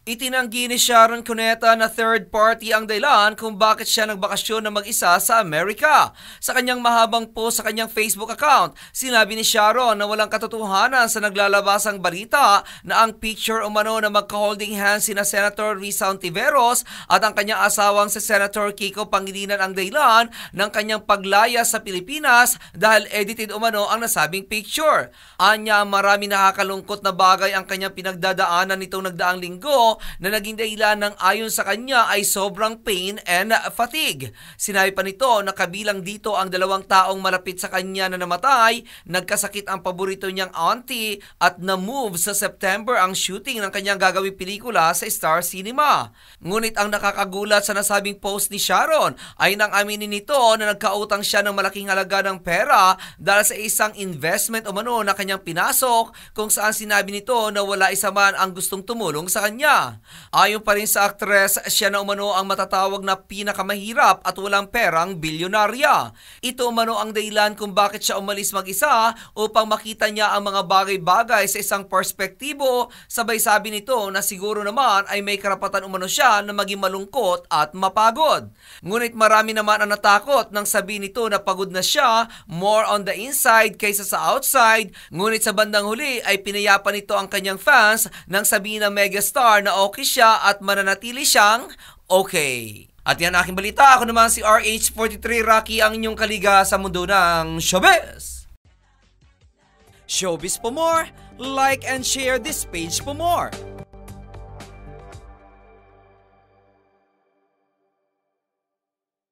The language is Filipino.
Itinanggi ni Sharon Cuneta na third party ang dahilan kung bakit siya nagbakasyon na mag-isa sa Amerika. Sa kanyang mahabang post sa kanyang Facebook account, sinabi ni Sharon na walang katotohanan sa naglalabasang balita na ang picture umano na magka-holding hands sina Senator Risa Ontiveros at ang kanyang asawang si Senator Kiko Pangilinan ang dahilan ng kanyang paglaya sa Pilipinas dahil edited umano ang nasabing picture. Anya, marami nakakalungkot na bagay ang kanyang pinagdadaanan nitong nagdaang linggo na naging dahilan ng ayon sa kanya ay sobrang pain and fatigue. Sinabi pa nito na kabilang dito ang 2 taong malapit sa kanya na namatay, nagkasakit ang paborito niyang auntie at na-move sa September ang shooting ng kanyang gagawing pelikula sa Star Cinema. Ngunit ang nakakagulat sa nasabing post ni Sharon ay nang aminin nito na nagkautang siya ng malaking halaga ng pera dahil sa isang investment umano na kanyang pinasok kung saan sinabi nito na wala isa man ang gustong tumulong sa kanya. Ayon pa rin sa aktres, siya na umano ang matatawag na pinakamahirap at walang perang bilyonarya. Ito umano ang dahilan kung bakit siya umalis mag-isa upang makita niya ang mga bagay-bagay sa isang perspektibo. Sabay sabi nito na siguro naman ay may karapatan umano siya na maging malungkot at mapagod. Ngunit marami naman ang natakot nang sabihin nito na pagod na siya, more on the inside kaysa sa outside. Ngunit sa bandang huli ay pinayapa nito ang kanyang fans nang sabihin ng megastar na okay siya at mananatili siyang okay. At yan aking balita. Ako naman si RH43 Rocky, ang inyong kaliga sa mundo ng showbiz. Showbiz for more, like and share this page for more.